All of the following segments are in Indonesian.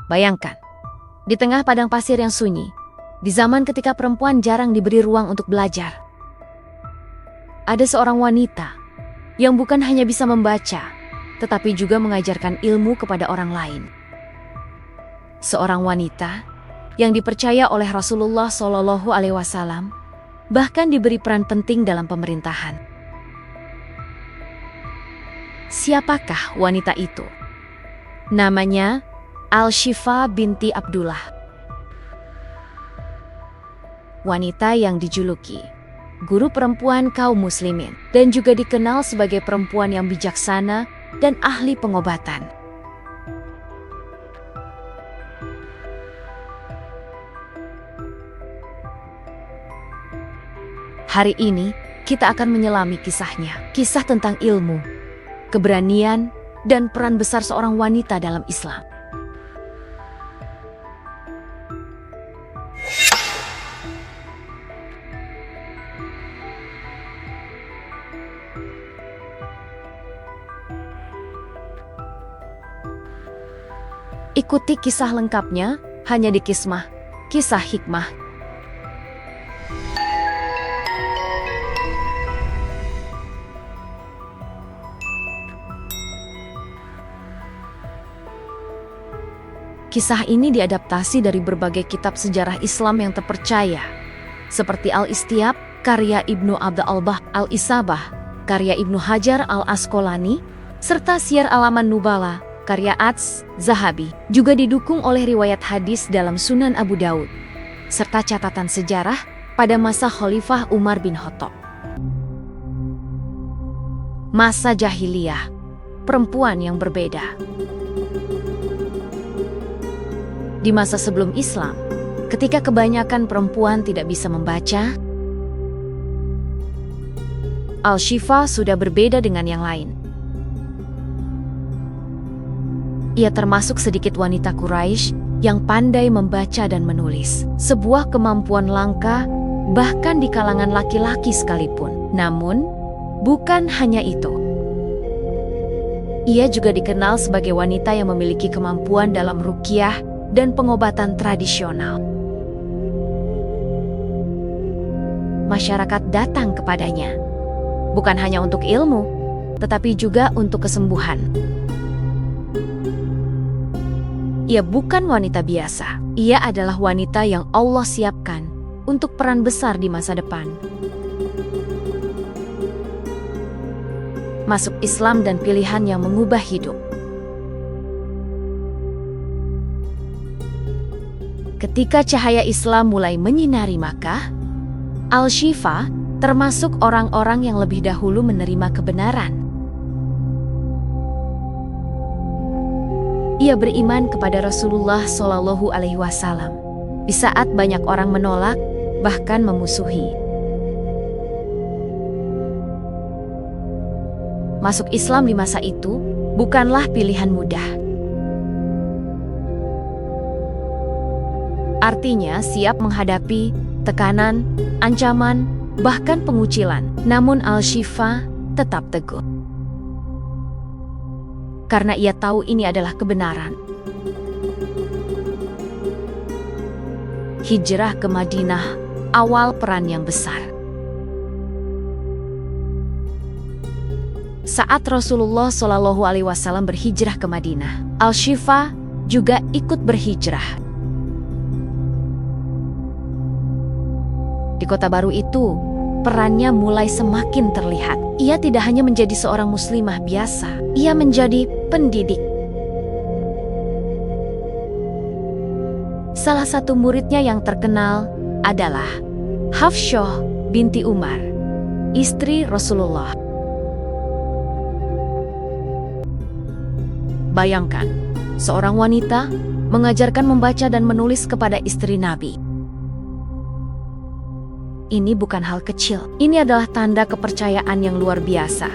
Bayangkan, di tengah padang pasir yang sunyi, di zaman ketika perempuan jarang diberi ruang untuk belajar, ada seorang wanita yang bukan hanya bisa membaca, tetapi juga mengajarkan ilmu kepada orang lain. Seorang wanita yang dipercaya oleh Rasulullah SAW, bahkan diberi peran penting dalam pemerintahan. Siapakah wanita itu? Namanya Al-Shifa binti Abdullah. Wanita yang dijuluki guru perempuan kaum muslimin dan juga dikenal sebagai perempuan yang bijaksana dan ahli pengobatan. Hari ini kita akan menyelami kisahnya, kisah tentang ilmu, keberanian, dan peran besar seorang wanita dalam Islam. Ikuti kisah lengkapnya hanya di Kismah, Kisah Hikmah. Kisah ini diadaptasi dari berbagai kitab sejarah Islam yang terpercaya, seperti Al-Istiab, karya Ibnu Abd al-Bah, Al-Isabah, karya Ibnu Hajar al-Asqalani, serta Syiar Alaman Nubala, karya Az-Zahabi. Juga didukung oleh riwayat hadis dalam Sunan Abu Daud, serta catatan sejarah pada masa Khalifah Umar bin Khattab. Masa jahiliyah, perempuan yang berbeda. Di masa sebelum Islam, ketika kebanyakan perempuan tidak bisa membaca, Al-Shifa sudah berbeda dengan yang lain. Ia termasuk sedikit wanita Quraisy yang pandai membaca dan menulis, sebuah kemampuan langka bahkan di kalangan laki-laki sekalipun. Namun, bukan hanya itu. Ia juga dikenal sebagai wanita yang memiliki kemampuan dalam ruqyah dan pengobatan tradisional. Masyarakat datang kepadanya, bukan hanya untuk ilmu, tetapi juga untuk kesembuhan. Ia bukan wanita biasa. Ia adalah wanita yang Allah siapkan untuk peran besar di masa depan. Masuk Islam dan pilihan yang mengubah hidup. Ketika cahaya Islam mulai menyinari Makkah, Al-Shifa termasuk orang-orang yang lebih dahulu menerima kebenaran. Ia beriman kepada Rasulullah SAW di saat banyak orang menolak, bahkan memusuhi. Masuk Islam di masa itu bukanlah pilihan mudah. Artinya siap menghadapi tekanan, ancaman, bahkan pengucilan. Namun Al-Shifa tetap teguh. Karena ia tahu ini adalah kebenaran. Hijrah ke Madinah, awal peran yang besar. Saat Rasulullah SAW berhijrah ke Madinah, Al-Shifa juga ikut berhijrah. Di kota baru itu, perannya mulai semakin terlihat. Ia tidak hanya menjadi seorang muslimah biasa, ia menjadi pendidik. Salah satu muridnya yang terkenal adalah Hafsyah binti Umar, istri Rasulullah. Bayangkan, seorang wanita mengajarkan membaca dan menulis kepada istri Nabi. Ini bukan hal kecil. Ini adalah tanda kepercayaan yang luar biasa.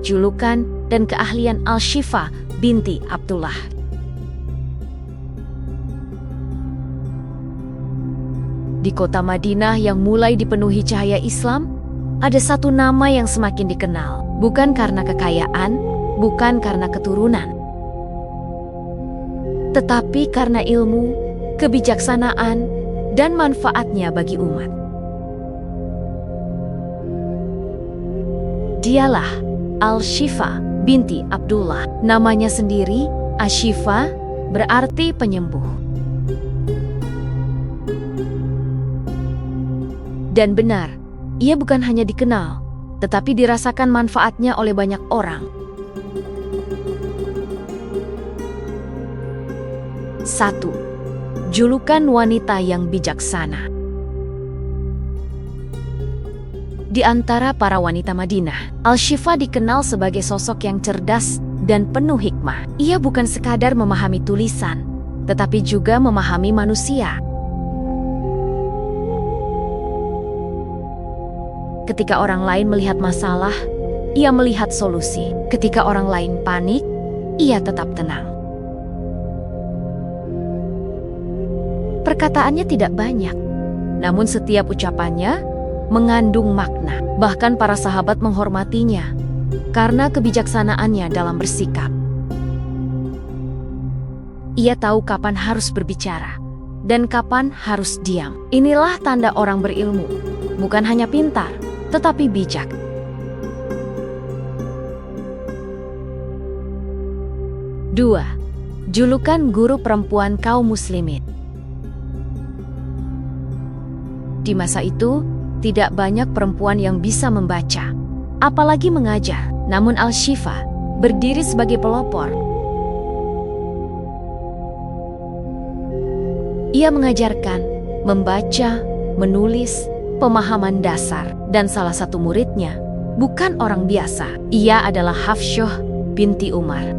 Julukan dan keahlian Al-Shifa binti Abdullah. Di kota Madinah yang mulai dipenuhi cahaya Islam, ada satu nama yang semakin dikenal. Bukan karena kekayaan, bukan karena keturunan, tetapi karena ilmu, kebijaksanaan, dan manfaatnya bagi umat. Dialah Al-Shifa binti Abdullah. Namanya sendiri, Ashifa, berarti penyembuh. Dan benar, ia bukan hanya dikenal, tetapi dirasakan manfaatnya oleh banyak orang. 1. Julukan wanita yang bijaksana. Di antara para wanita Madinah, Al-Shifa dikenal sebagai sosok yang cerdas dan penuh hikmah. Ia bukan sekadar memahami tulisan, tetapi juga memahami manusia. Ketika orang lain melihat masalah, ia melihat solusi. Ketika orang lain panik, ia tetap tenang. Perkataannya tidak banyak, namun setiap ucapannya mengandung makna. Bahkan para sahabat menghormatinya karena kebijaksanaannya dalam bersikap. Ia tahu kapan harus berbicara dan kapan harus diam. Inilah tanda orang berilmu, bukan hanya pintar, tetapi bijak. 2. Julukan guru perempuan kaum muslimin. Di masa itu, tidak banyak perempuan yang bisa membaca, apalagi mengajar. Namun Al-Shifa berdiri sebagai pelopor. Ia mengajarkan membaca, menulis, pemahaman dasar, dan salah satu muridnya bukan orang biasa. Ia adalah Hafsyah binti Umar.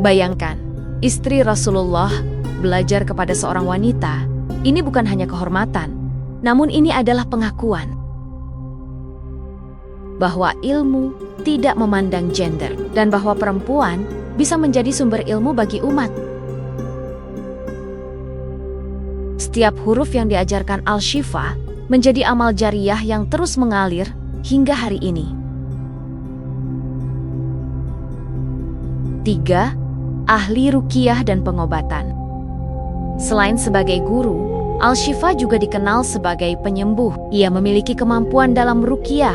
Bayangkan, istri Rasulullah belajar kepada seorang wanita. Ini bukan hanya kehormatan, namun ini adalah pengakuan bahwa ilmu tidak memandang gender dan bahwa perempuan bisa menjadi sumber ilmu bagi umat. Setiap huruf yang diajarkan Al-Shifa menjadi amal jariyah yang terus mengalir hingga hari ini. 3. Ahli ruqyah dan pengobatan. Selain sebagai guru, Al-Shifa juga dikenal sebagai penyembuh. Ia memiliki kemampuan dalam ruqyah,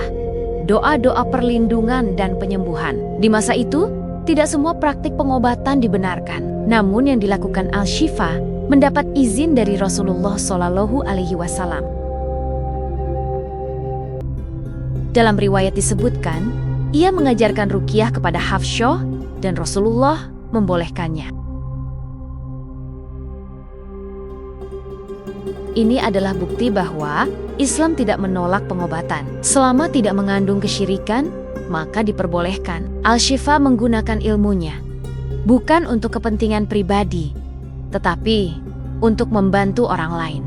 doa-doa perlindungan dan penyembuhan. Di masa itu, tidak semua praktik pengobatan dibenarkan. Namun yang dilakukan Al-Shifa mendapat izin dari Rasulullah Shallallahu Alaihi Wasallam. Dalam riwayat disebutkan, ia mengajarkan ruqyah kepada Hafsyah dan Rasulullah membolehkannya. Ini adalah bukti bahwa Islam tidak menolak pengobatan. Selama tidak mengandung kesyirikan, maka diperbolehkan. Al-Shifa menggunakan ilmunya bukan untuk kepentingan pribadi, tetapi untuk membantu orang lain.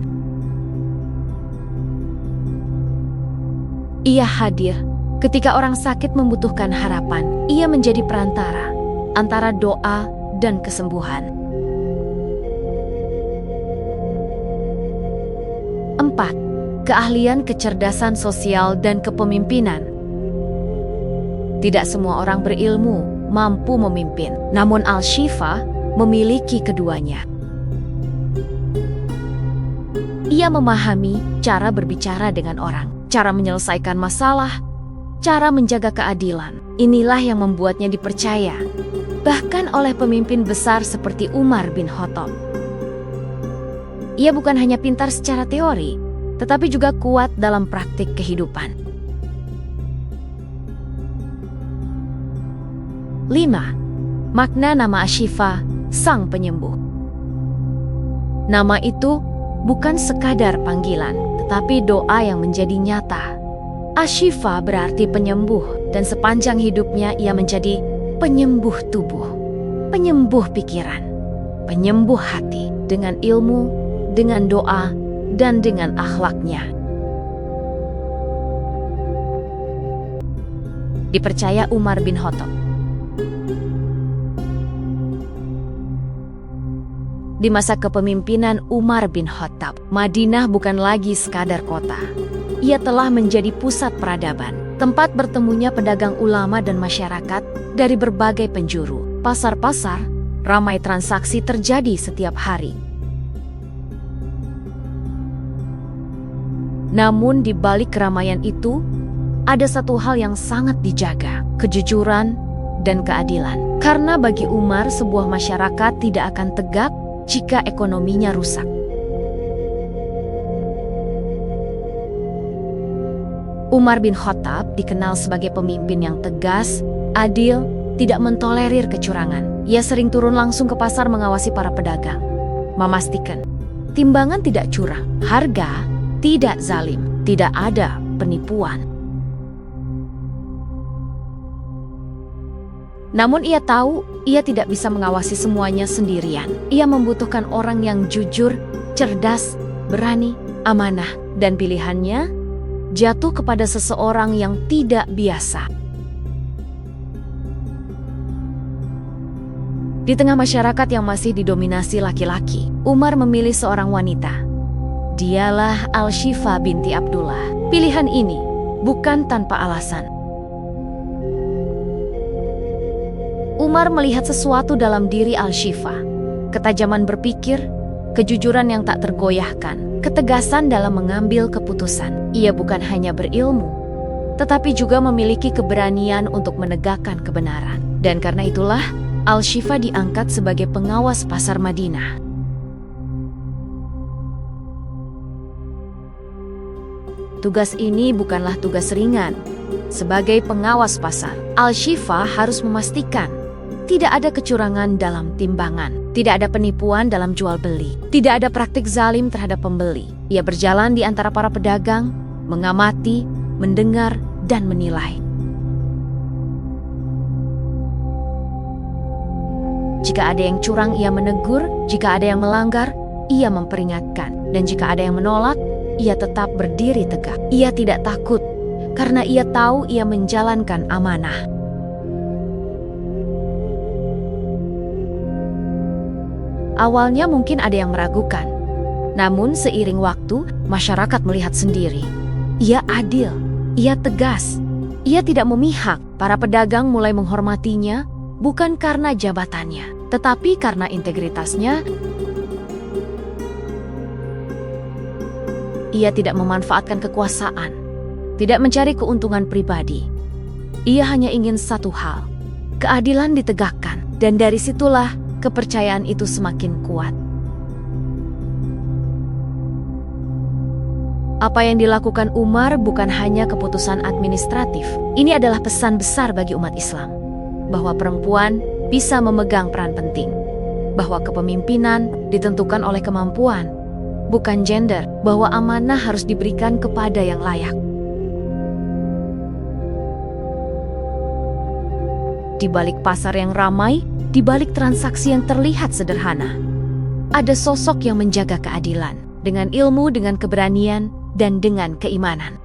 Ia hadir ketika orang sakit membutuhkan harapan. Ia menjadi perantara antara doa dan kesembuhan. 4. Keahlian kecerdasan sosial dan kepemimpinan. Tidak semua orang berilmu mampu memimpin, namun Al-Shifa memiliki keduanya. Ia memahami cara berbicara dengan orang, cara menyelesaikan masalah, cara menjaga keadilan. Inilah yang membuatnya dipercaya, bahkan oleh pemimpin besar seperti Umar bin Khattab. Ia bukan hanya pintar secara teori, tetapi juga kuat dalam praktik kehidupan. 5. Makna nama Ashifa, sang penyembuh. Nama itu bukan sekadar panggilan, tetapi doa yang menjadi nyata. Ashifa berarti penyembuh, dan sepanjang hidupnya ia menjadi penyembuh tubuh, penyembuh pikiran, penyembuh hati dengan ilmu, dengan doa, dan dengan akhlaknya. Dipercaya Umar bin Khattab. Di masa kepemimpinan Umar bin Khattab, Madinah bukan lagi sekadar kota. ia telah menjadi pusat peradaban, tempat bertemunya pedagang ulama dan masyarakat dari berbagai penjuru. Pasar-pasar, ramai transaksi terjadi setiap hari. Namun di balik keramaian itu, ada satu hal yang sangat dijaga, kejujuran dan keadilan. Karena bagi Umar, sebuah masyarakat tidak akan tegak jika ekonominya rusak. Umar bin Khattab dikenal sebagai pemimpin yang tegas, adil, tidak mentolerir kecurangan. Ia sering turun langsung ke pasar mengawasi para pedagang, memastikan timbangan tidak curang, harga tidak zalim, tidak ada penipuan. Namun ia tahu ia tidak bisa mengawasi semuanya sendirian. Ia membutuhkan orang yang jujur, cerdas, berani, amanah, dan pilihannya jatuh kepada seseorang yang tidak biasa. Di tengah masyarakat yang masih didominasi laki-laki, Umar memilih seorang wanita. Dialah Al-Shifa binti Abdullah. Pilihan ini bukan tanpa alasan. Umar melihat sesuatu dalam diri Al-Shifa. Ketajaman berpikir, kejujuran yang tak tergoyahkan, ketegasan dalam mengambil keputusan. Ia bukan hanya berilmu, tetapi juga memiliki keberanian untuk menegakkan kebenaran. Dan karena itulah, Al-Shifa diangkat sebagai pengawas pasar Madinah. Tugas ini bukanlah tugas ringan. Sebagai pengawas pasar, Al-Shifa harus memastikan tidak ada kecurangan dalam timbangan, tidak ada penipuan dalam jual beli, tidak ada praktik zalim terhadap pembeli. Ia berjalan di antara para pedagang, mengamati, mendengar, dan menilai. Jika ada yang curang, ia menegur. Jika ada yang melanggar, ia memperingatkan. Dan jika ada yang menolak, ia tetap berdiri tegak. Ia tidak takut, karena ia tahu ia menjalankan amanah. Awalnya mungkin ada yang meragukan. Namun seiring waktu, masyarakat melihat sendiri. Ia adil, ia tegas, ia tidak memihak. Para pedagang mulai menghormatinya, bukan karena jabatannya, tetapi karena integritasnya. Ia tidak memanfaatkan kekuasaan, tidak mencari keuntungan pribadi. Ia hanya ingin satu hal, keadilan ditegakkan, dan dari situlah kepercayaan itu semakin kuat. Apa yang dilakukan Umar bukan hanya keputusan administratif. Ini adalah pesan besar bagi umat Islam, bahwa perempuan bisa memegang peran penting, bahwa kepemimpinan ditentukan oleh kemampuan, bukan gender, bahwa amanah harus diberikan kepada yang layak. Di balik pasar yang ramai, di balik transaksi yang terlihat sederhana, ada sosok yang menjaga keadilan, dengan ilmu, dengan keberanian, dan dengan keimanan.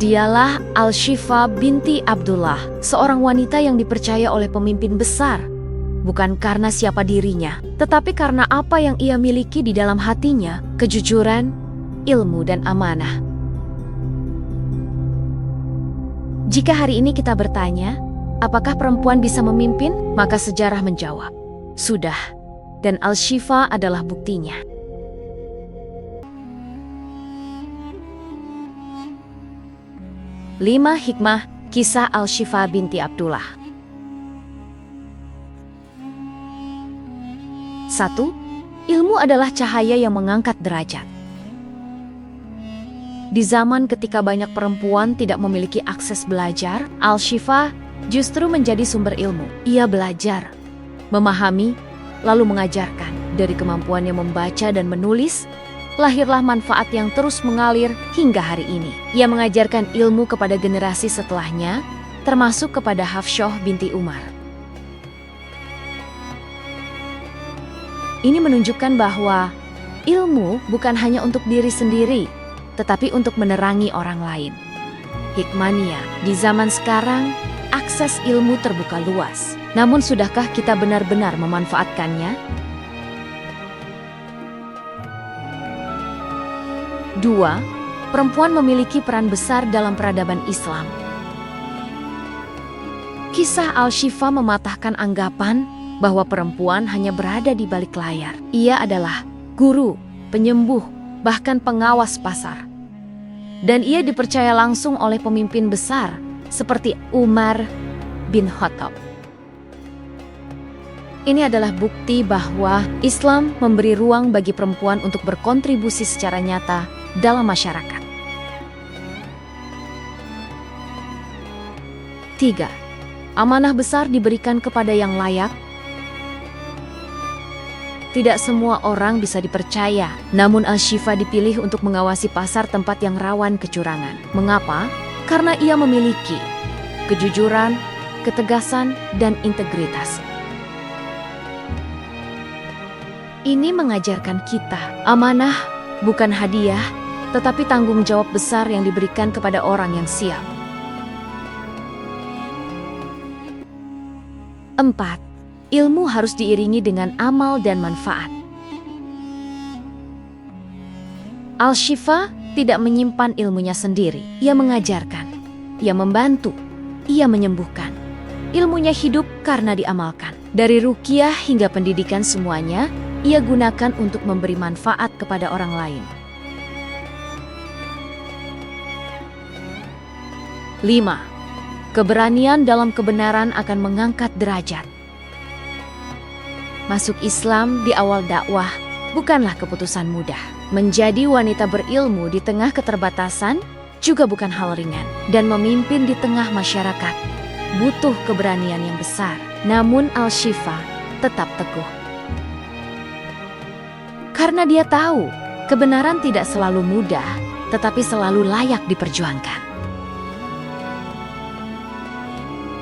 Dialah Al-Shifa binti Abdullah, seorang wanita yang dipercaya oleh pemimpin besar, bukan karena siapa dirinya, tetapi karena apa yang ia miliki di dalam hatinya, kejujuran, ilmu, dan amanah. Jika hari ini kita bertanya, apakah perempuan bisa memimpin? Maka sejarah menjawab, sudah, dan Al-Shifa adalah buktinya. Lima hikmah kisah Al-Shifa binti Abdullah. 1. Ilmu adalah cahaya yang mengangkat derajat. Di zaman ketika banyak perempuan tidak memiliki akses belajar, Al-Shifa justru menjadi sumber ilmu. Ia belajar, memahami, lalu mengajarkan. Dari kemampuannya membaca dan menulis, lahirlah manfaat yang terus mengalir hingga hari ini. Ia mengajarkan ilmu kepada generasi setelahnya, termasuk kepada Hafsyah binti Umar. Ini menunjukkan bahwa ilmu bukan hanya untuk diri sendiri, tetapi untuk menerangi orang lain. Hikmahnya, di zaman sekarang, akses ilmu terbuka luas. Namun sudahkah kita benar-benar memanfaatkannya? 2. Perempuan memiliki peran besar dalam peradaban Islam. Kisah Al-Shifa mematahkan anggapan bahwa perempuan hanya berada di balik layar. Ia adalah guru, penyembuh, bahkan pengawas pasar. Dan ia dipercaya langsung oleh pemimpin besar seperti Umar bin Khattab. Ini adalah bukti bahwa Islam memberi ruang bagi perempuan untuk berkontribusi secara nyata dalam masyarakat. 3. Amanah besar diberikan kepada yang layak. Tidak semua orang bisa dipercaya, namun Al-Shifa dipilih untuk mengawasi pasar tempat yang rawan kecurangan. Mengapa? Karena ia memiliki kejujuran, ketegasan, dan integritas. Ini mengajarkan kita, amanah bukan hadiah, tetapi tanggung jawab besar yang diberikan kepada orang yang siap. 4. Ilmu harus diiringi dengan amal dan manfaat. Al-Shifa tidak menyimpan ilmunya sendiri. Ia mengajarkan, ia membantu, ia menyembuhkan. Ilmunya hidup karena diamalkan. Dari ruqyah hingga pendidikan semuanya, ia gunakan untuk memberi manfaat kepada orang lain. 5. Keberanian dalam kebenaran akan mengangkat derajat. Masuk Islam di awal dakwah bukanlah keputusan mudah. Menjadi wanita berilmu di tengah keterbatasan juga bukan hal ringan. Dan memimpin di tengah masyarakat butuh keberanian yang besar. Namun Al-Shifa tetap teguh. Karena dia tahu kebenaran tidak selalu mudah, tetapi selalu layak diperjuangkan.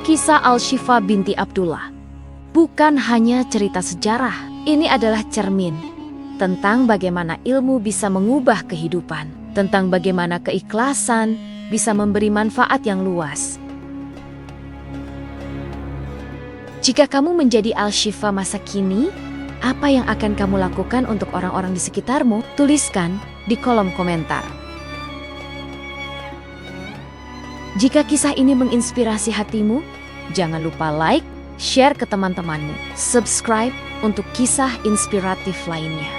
Kisah Al-Shifa binti Abdullah bukan hanya cerita sejarah, ini adalah cermin tentang bagaimana ilmu bisa mengubah kehidupan, tentang bagaimana keikhlasan bisa memberi manfaat yang luas. Jika kamu menjadi Al-Shifa masa kini, apa yang akan kamu lakukan untuk orang-orang di sekitarmu? Tuliskan di kolom komentar. Jika kisah ini menginspirasi hatimu, jangan lupa like, share ke teman-temanmu, subscribe untuk kisah inspiratif lainnya.